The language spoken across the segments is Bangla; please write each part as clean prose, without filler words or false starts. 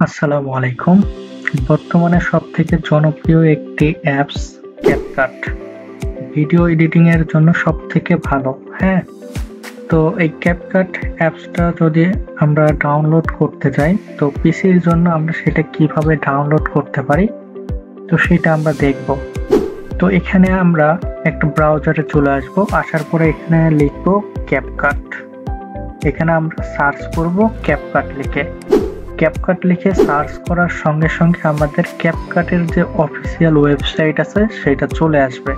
আসসালামু আলাইকুম। বর্তমানে সবথেকে জনপ্রিয় একটি অ্যাপস CapCut। ভিডিও এডিটিং এর জন্য সবথেকে ভালো। হ্যাঁ? তো এই CapCut অ্যাপসটা যদি আমরা ডাউনলোড করতে যাই, তো পিসির জন্য আমরা সেটা কিভাবে ডাউনলোড করতে পারি, তো সেটা আমরা দেখব। তো এখানে আমরা একটা ব্রাউজারে চলে আসব। আসার পরে এখানে লিখব CapCut। এখানে আমরা সার্চ করব CapCut লিখে। CapCut লিখে সার্চ করার সঙ্গে সঙ্গে আমাদের CapCut এর যে অফিসিয়াল ওয়েবসাইট আছে সেটা চলে আসবে।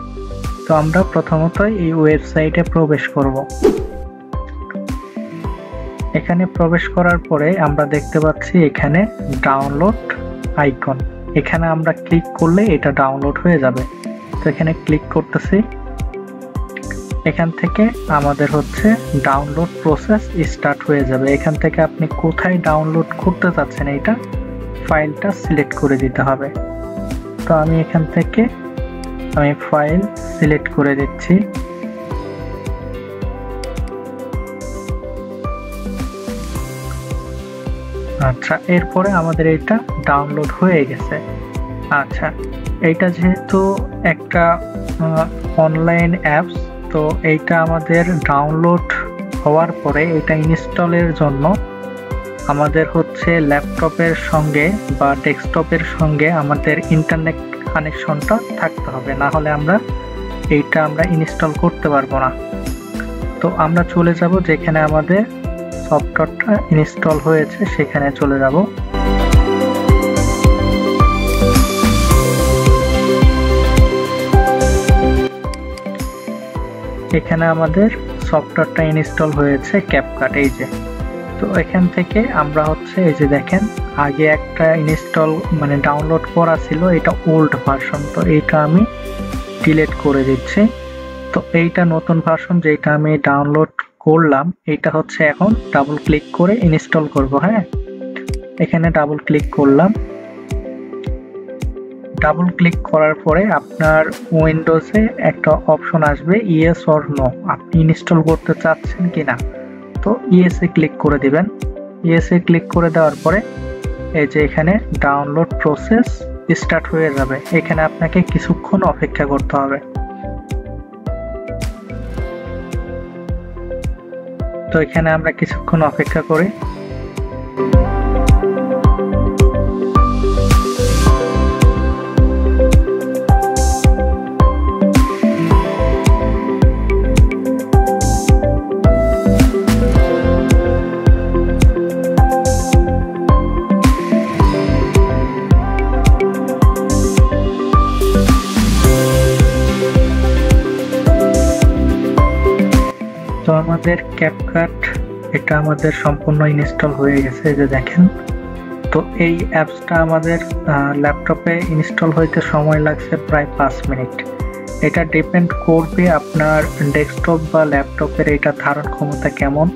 তো আমরা প্রথমত এই ওয়েবসাইটে প্রবেশ করব। এখানে প্রবেশ করার পরে আমরা দেখতে পাচ্ছি এখানে ডাউনলোড আইকন। এখানে আমরা ক্লিক করলে এটা ডাউনলোড হয়ে যাবে। তো এখানে ক্লিক করতেছি। এখান থেকে আমাদের হচ্ছে ডাউনলোড প্রসেস স্টার্ট হয়ে যাবে। এখান থেকে আপনি কোথায় ডাউনলোড করতে চাচ্ছেন এইটা ফাইলটা সিলেক্ট করে দিতে হবে। তো আমি এখান থেকে ফাইল সিলেক্ট করে দিচ্ছি। আচ্ছা, এরপরে আমাদের এটা ডাউনলোড হয়ে গেছে। আচ্ছা, এইটা যেহেতু একটা অনলাইন অ্যাপস, তো এইটা আমাদের ডাউনলোড হওয়ার পরে এটা ইনস্টলের জন্য আমাদের হচ্ছে ল্যাপটপের সঙ্গে বা ডেস্কটপের সঙ্গে আমাদের ইন্টারনেট কানেকশনটা থাকতে হবে, না হলে আমরা ইনস্টল করতে পারবো না। তো আমরা চলে যাব যেখানে আমাদের সফটওয়্যারটা ইনস্টল হয়েছে সেখানে চলে যাব। এখানে আমাদের সফটওয়্যারটা ইনস্টল হয়েছে CapCut, এই যে। তো এখান থেকে আমরা হচ্ছে এই যে দেখেন আগে একটা ডাউনলোড করা ছিল, এটা ওল্ড ভার্সন। তো এইটা আমি ডিলিট করে দিচ্ছি। তো এইটা নতুন ভার্সন যেটা আমি ডাউনলোড করলাম, এইটা হচ্ছে এখন ডাবল ক্লিক করে ইনস্টল করব। হ্যাঁ, এখানে ডাবল ক্লিক করলাম। ডাবল ক্লিক করার পরে আপনার উইন্ডোজে একটা অপশন আসবে ইয়েস অর নো, আপনি ইনস্টল করতে চাচ্ছেন কিনা। তো ইয়েসে ক্লিক করে দিবেন। ইয়েসে ক্লিক করে দেওয়ার পরে এই যে এখানে ডাউনলোড প্রসেস স্টার্ট হয়ে যাবে। এখানে আপনাকে কিছুক্ষণ অপেক্ষা করতে হবে। তো এখানে আমরা কিছুক্ষণ অপেক্ষা করি। তো আমাদের CapCut এটা আমাদের সম্পূর্ণ ইনস্টল হয়ে গেছে, যে দেখেন। তো এই অ্যাপসটা আমাদের ল্যাপটপে ইনস্টল হইতে সময় লাগছে প্রায় 5 মিনিট। এটা ডিপেন্ড করবে আপনার ডেস্কটপ বা ল্যাপটপের এটা ধারণ ক্ষমতা কেমন,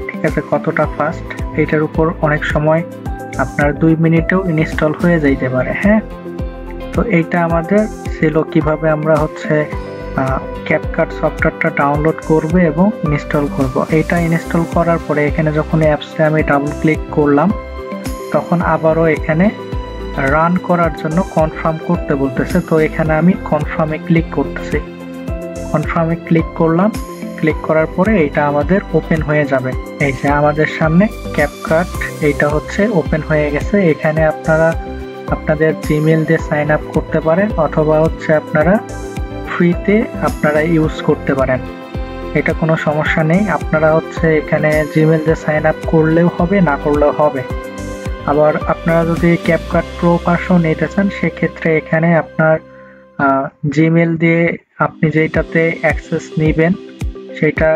ঠিক আছে, কতটা ফাস্ট। এটার উপর অনেক সময় আপনার 2 মিনিটেও ইনস্টল হয়ে যাইতে পারে। হ্যাঁ, তো এইটা আমাদের ছিল কিভাবে আমরা হচ্ছে CapCut সফটওয়্যারটা ডাউনলোড করবে এবং ইনস্টল করব। এটা ইনস্টল করার পরে এখানে যখন অ্যাপসে আমি ডাবল ক্লিক করলাম, তখন আবারও এখানে রান করার জন্য কনফার্ম করতে বলতেছে। তো এখানে আমি কনফার্মে ক্লিক করতেছি। কনফার্মে ক্লিক করলাম। ক্লিক করার পরে এটা আমাদের ওপেন হয়ে যাবে। এই যে আমাদের সামনে CapCut এইটা হচ্ছে ওপেন হয়ে গেছে। এখানে আপনারা আপনাদের জিমেইল দিয়ে সাইন আপ করতে পারেন, অথবা হচ্ছে আপনারা ফ্রিতে ইউজ করতে পারেন। এটা কোনো সমস্যা নেই। আপনারা হচ্ছে এখানে জিমেইল দিয়ে সাইন আপ করলেও হবে, না করলেও হবে। আবার আপনারা যদি CapCut প্রো ভার্সন নিতে চান, সেক্ষেত্রে এখানে আপনার জিমেইল দিয়ে আপনি যেটাতে অ্যাক্সেস নেবেন সেটা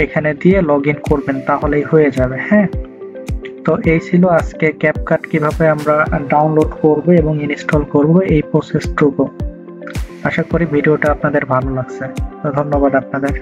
এখানে দিয়ে লগ ইন করবেন, তাহলেই হয়ে যাবে। হ্যাঁ, তো এই ছিল আজকে CapCut কিভাবে আমরা ডাউনলোড করব এবং ইনস্টল করব এই প্রসেসটুকু। আশা করি ভিডিওটা আপনাদের ভালো লাগছে। ধন্যবাদ আপনাদের।